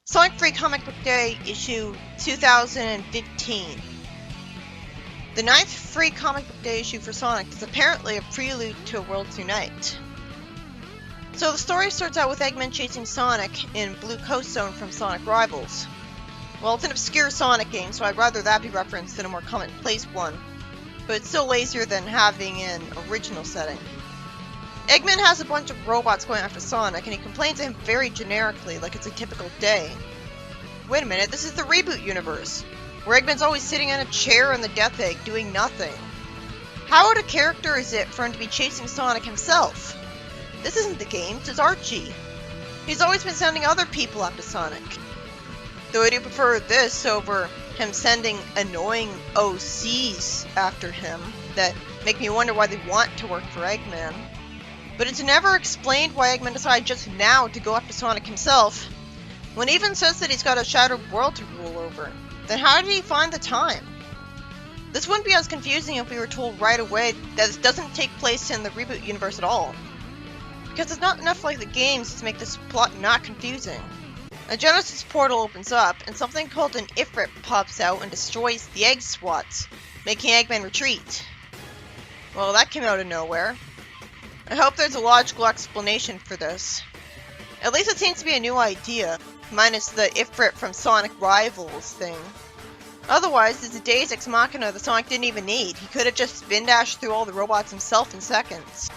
Sonic Free Comic Book Day issue 2015. The 9th Free Comic Book Day issue for Sonic is apparently a prelude to a Worlds Unite. So the story starts out with Eggman chasing Sonic in Blue Coast Zone from Sonic Rivals. Well, it's an obscure Sonic game, so I'd rather that be referenced than a more commonplace one, but it's still lazier than having an original setting. Eggman has a bunch of robots going after Sonic, and he complains to him very generically, like it's a typical day. Wait a minute, this is the reboot universe, where Eggman's always sitting in a chair in the Death Egg, doing nothing. How out of character is it for him to be chasing Sonic himself? This isn't the game, it's Archie. He's always been sending other people after Sonic. Though I do prefer this over him sending annoying OCs after him that make me wonder why they want to work for Eggman. But it's never explained why Eggman decided just now to go after Sonic himself, when he even says that he's got a shattered world to rule over. Then how did he find the time? This wouldn't be as confusing if we were told right away that this doesn't take place in the reboot universe at all, because it's not enough like the games to make this plot not confusing. A Genesis portal opens up, and something called an Ifrit pops out and destroys the Egg Swats, making Eggman retreat. Well, that came out of nowhere. I hope there's a logical explanation for this. At least it seems to be a new idea, minus the Ifrit from Sonic Rivals thing. Otherwise, it's a Deus Ex Machina that Sonic didn't even need. He could have just spin dashed through all the robots himself in seconds.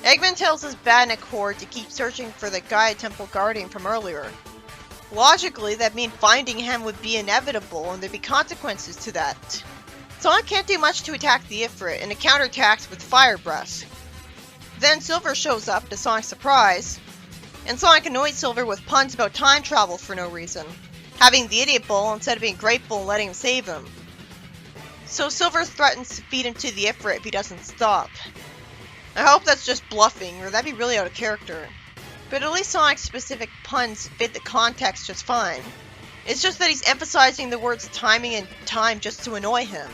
Eggman tells his Badnik horde to keep searching for the Gaia Temple Guardian from earlier. Logically, that'd mean finding him would be inevitable, and there'd be consequences to that. Sonic can't do much to attack the Ifrit, and it counterattacks with Fire Breath. Then Silver shows up, to Sonic's surprise, and Sonic annoys Silver with puns about time travel for no reason, having the Idiot Bowl instead of being grateful and letting him save him. So Silver threatens to feed him to the Ifrit if he doesn't stop. I hope that's just bluffing, or that'd be really out of character. But at least Sonic's specific puns fit the context just fine. It's just that he's emphasizing the words timing and time just to annoy him.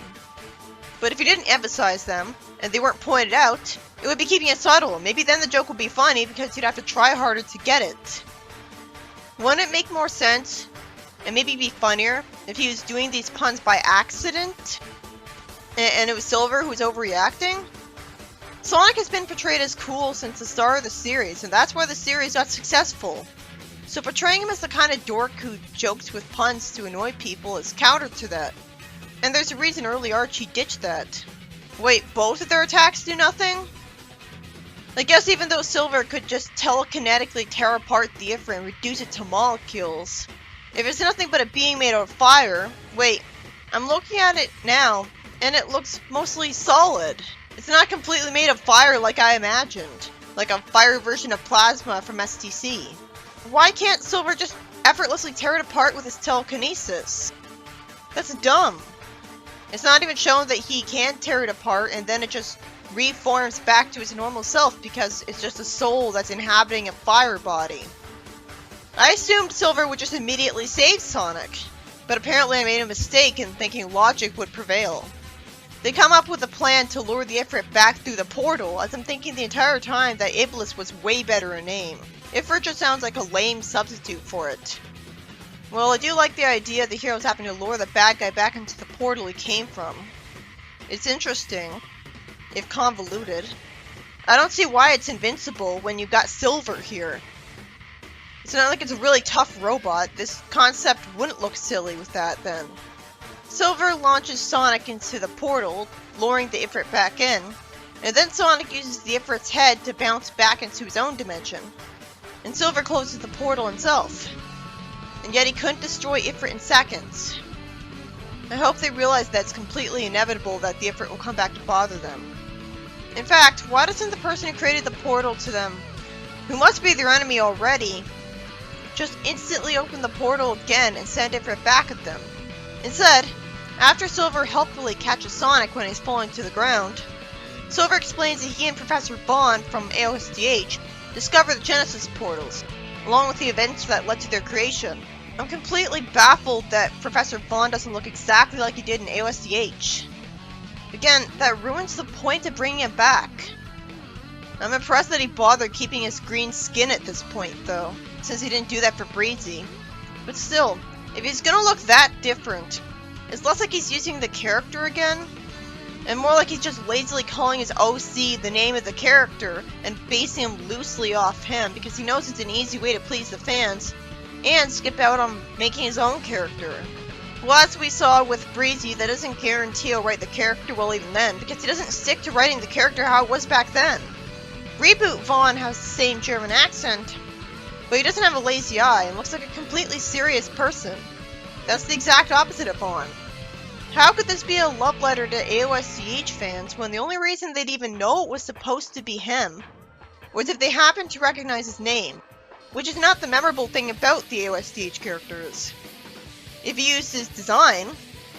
But if he didn't emphasize them, and they weren't pointed out, it would be keeping it subtle. Maybe then the joke would be funny because you'd have to try harder to get it. Wouldn't it make more sense, and maybe be funnier, if he was doing these puns by accident, and it was Silver who was overreacting? Sonic has been portrayed as cool since the start of the series, and that's why the series got successful. So portraying him as the kind of dork who jokes with puns to annoy people is counter to that. And there's a reason early Archie ditched that. Wait, both of their attacks do nothing? I guess even though Silver could just telekinetically tear apart the Ifrit and reduce it to molecules, if it's nothing but a being made out of fire, wait, I'm looking at it now, and it looks mostly solid. It's not completely made of fire like I imagined, like a fire version of plasma from STC. Why can't Silver just effortlessly tear it apart with his telekinesis? That's dumb. It's not even shown that he can tear it apart and then it just reforms back to his normal self because it's just a soul that's inhabiting a fire body. I assumed Silver would just immediately save Sonic, but apparently I made a mistake in thinking logic would prevail. They come up with a plan to lure the Ifrit back through the portal, as I'm thinking the entire time that Iblis was way better a name. Ifrit just sounds like a lame substitute for it. Well, I do like the idea the heroes happen to lure the bad guy back into the portal he came from. It's interesting, if convoluted. I don't see why it's invincible when you've got Silver here. It's not like it's a really tough robot. This concept wouldn't look silly with that then. Silver launches Sonic into the portal, luring the Ifrit back in, and then Sonic uses the Ifrit's head to bounce back into his own dimension. And Silver closes the portal himself. And yet he couldn't destroy Ifrit in seconds. I hope they realize that it's completely inevitable that the Ifrit will come back to bother them. In fact, why doesn't the person who created the portal to them, who must be their enemy already, just instantly open the portal again and send Ifrit back at them? Instead, after Silver helpfully catches Sonic when he's falling to the ground, Silver explains that he and Professor Vaughn from AOSDH discovered the Genesis portals, along with the events that led to their creation. I'm completely baffled that Professor Vaughn doesn't look exactly like he did in AOSDH. Again, that ruins the point of bringing him back. I'm impressed that he bothered keeping his green skin at this point, though, since he didn't do that for Breezy. But still, if he's gonna look that different, it's less like he's using the character again, and more like he's just lazily calling his OC the name of the character and basing him loosely off him because he knows it's an easy way to please the fans and skip out on making his own character. Well, as we saw with Breezy, that doesn't guarantee he'll write the character well even then, because he doesn't stick to writing the character how it was back then. Reboot Vaughn has the same German accent, but he doesn't have a lazy eye and looks like a completely serious person. That's the exact opposite of Vaughn. How could this be a love letter to AOSCH fans when the only reason they'd even know it was supposed to be him was if they happened to recognize his name, which is not the memorable thing about the AOSCH characters. If he used his design,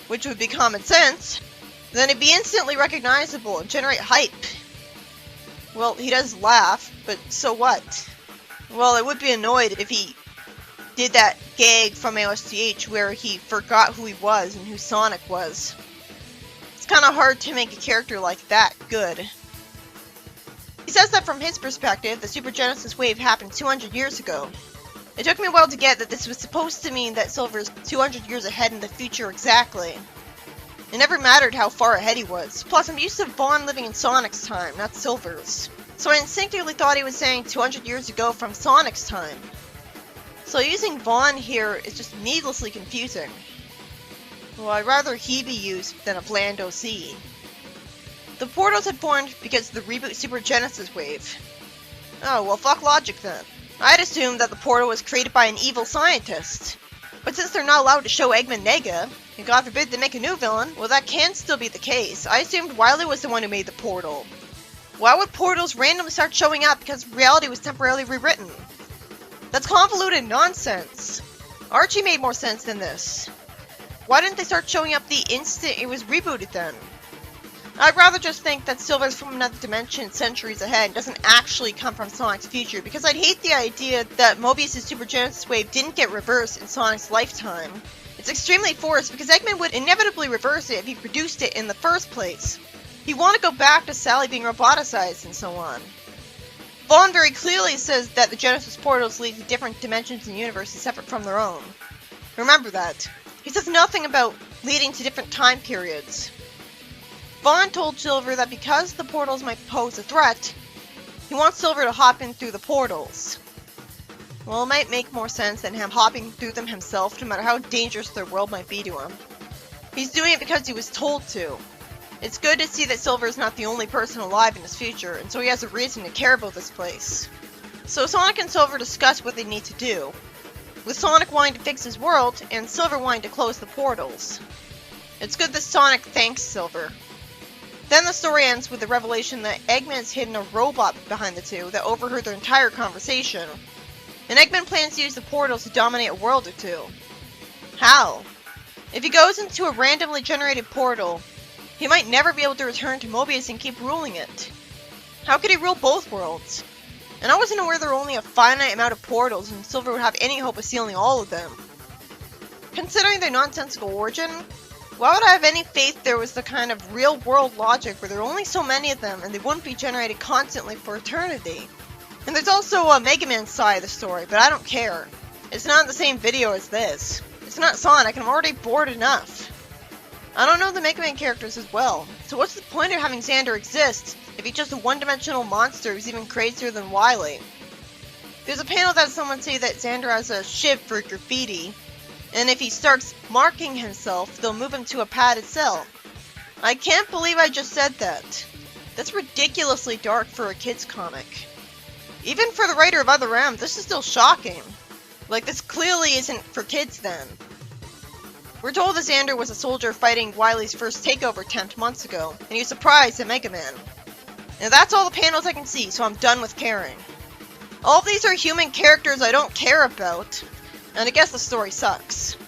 which would be common sense, then it'd be instantly recognizable and generate hype. Well, he does laugh, but so what? Well, I would be annoyed if he did that gag from AOSCH where he forgot who he was and who Sonic was. It's kind of hard to make a character like that good. He says that from his perspective, the Super Genesis wave happened 200 years ago. It took me a while to get that this was supposed to mean that Silver's 200 years ahead in the future exactly. It never mattered how far ahead he was. Plus, I'm used to Vaughn living in Sonic's time, not Silver's. So I instinctively thought he was saying 200 years ago from Sonic's time. So using Vaughn here is just needlessly confusing. Well, I'd rather he be used than a bland OC. The portals had formed because of the reboot Super Genesis wave. Oh, well fuck logic then. I'd assumed that the portal was created by an evil scientist. But since they're not allowed to show Eggman Nega, and God forbid they make a new villain, well that can still be the case. I assumed Wily was the one who made the portal. Why would portals randomly start showing up because reality was temporarily rewritten? That's convoluted nonsense. Archie made more sense than this. Why didn't they start showing up the instant it was rebooted then? I'd rather just think that Silver's from another dimension centuries ahead and doesn't actually come from Sonic's future, because I'd hate the idea that Mobius' Super Genesis wave didn't get reversed in Sonic's lifetime. It's extremely forced because Eggman would inevitably reverse it if he produced it in the first place. He'd want to go back to Sally being roboticized and so on. Vaughn very clearly says that the Genesis portals lead to different dimensions and universes separate from their own. Remember that. He says nothing about leading to different time periods. Vaughn told Silver that because the portals might pose a threat, he wants Silver to hop in through the portals. Well, it might make more sense than him hopping through them himself, no matter how dangerous their world might be to him. He's doing it because he was told to. It's good to see that Silver is not the only person alive in his future, and so he has a reason to care about this place. So Sonic and Silver discuss what they need to do, with Sonic wanting to fix his world, and Silver wanting to close the portals. It's good that Sonic thanks Silver. Then the story ends with the revelation that Eggman's hidden a robot behind the two that overheard their entire conversation, and Eggman plans to use the portals to dominate a world or two. How? If he goes into a randomly generated portal, he might never be able to return to Mobius and keep ruling it. How could he rule both worlds? And I wasn't aware there were only a finite amount of portals and Silver would have any hope of sealing all of them. Considering their nonsensical origin, why would I have any faith there was the kind of real-world logic where there are only so many of them and they wouldn't be generated constantly for eternity? And there's also a Mega Man side of the story, but I don't care. It's not in the same video as this. It's not Sonic, and I'm already bored enough. I don't know the Mega Man characters as well, so what's the point of having Xander exist if he's just a one-dimensional monster who's even crazier than Wily? There's a panel that has someone say that Xander has a shiv for graffiti, and if he starts marking himself, they'll move him to a padded cell. I can't believe I just said that. That's ridiculously dark for a kid's comic. Even for the writer of Other M, this is still shocking. Like, this clearly isn't for kids then. We're told that Xander was a soldier fighting Wily's first takeover attempt months ago, and he was surprised at Mega Man. And that's all the panels I can see, so I'm done with caring. All of these are human characters I don't care about, and I guess the story sucks.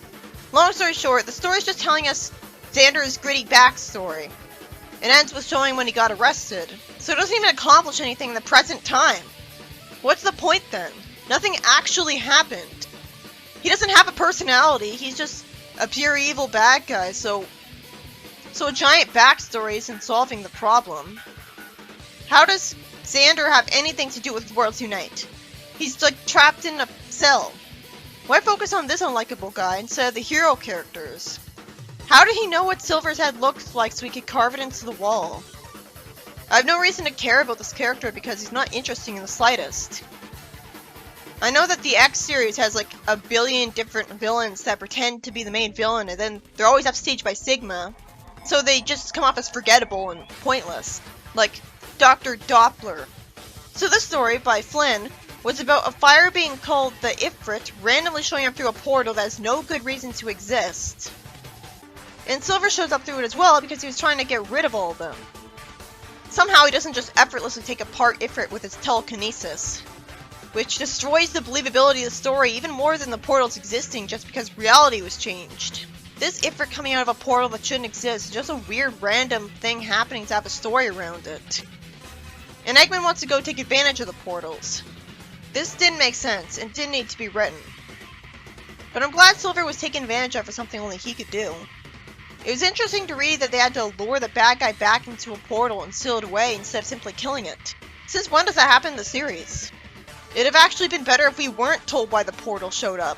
Long story short, the story's just telling us Xander's gritty backstory. It ends with showing when he got arrested, so it doesn't even accomplish anything in the present time. What's the point then? Nothing actually happened. He doesn't have a personality, he's just a pure evil bad guy, so a giant backstory isn't solving the problem. How does Xander have anything to do with Worlds Unite? He's like trapped in a cell. Why focus on this unlikable guy instead of the hero characters? How did he know what Silver's head looked like so he could carve it into the wall? I have no reason to care about this character because he's not interesting in the slightest. I know that the X series has like a billion different villains that pretend to be the main villain and then they're always upstaged by Sigma, so they just come off as forgettable and pointless, like Dr. Doppler. So this story, by Flynn, was about a fire being called the Ifrit randomly showing up through a portal that has no good reason to exist. And Silver shows up through it as well because he was trying to get rid of all of them. Somehow he doesn't just effortlessly take apart Ifrit with his telekinesis, which destroys the believability of the story even more than the portals existing just because reality was changed. This Ifrit coming out of a portal that shouldn't exist is just a weird random thing happening to have a story around it. And Eggman wants to go take advantage of the portals. This didn't make sense and didn't need to be written. But I'm glad Silver was taken advantage of for something only he could do. It was interesting to read that they had to lure the bad guy back into a portal and seal it away instead of simply killing it. Since when does that happen in the series? It'd have actually been better if we weren't told why the portal showed up,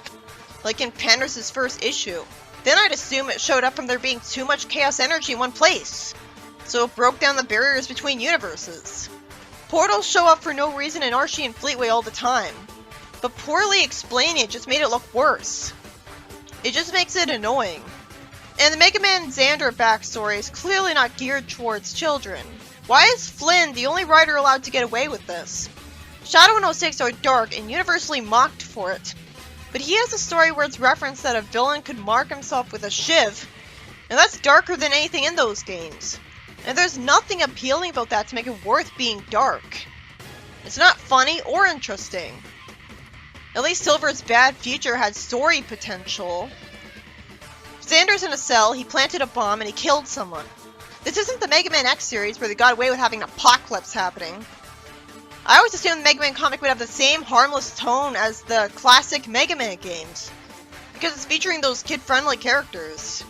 like in Penrose' first issue. Then I'd assume it showed up from there being too much chaos energy in one place, so it broke down the barriers between universes. Portals show up for no reason in Archie and Fleetway all the time, but poorly explaining it just made it look worse. It just makes it annoying. And the Mega Man Xander backstory is clearly not geared towards children. Why is Flynn the only writer allowed to get away with this? Shadow and 06 are dark and universally mocked for it, but he has a story where it's referenced that a villain could mark himself with a shiv, and that's darker than anything in those games. And there's nothing appealing about that to make it worth being dark. It's not funny or interesting. At least Silver's bad future had story potential. Xander's in a cell, he planted a bomb, and he killed someone. This isn't the Mega Man X series where they got away with having an apocalypse happening. I always assumed the Mega Man comic would have the same harmless tone as the classic Mega Man games, because it's featuring those kid-friendly characters.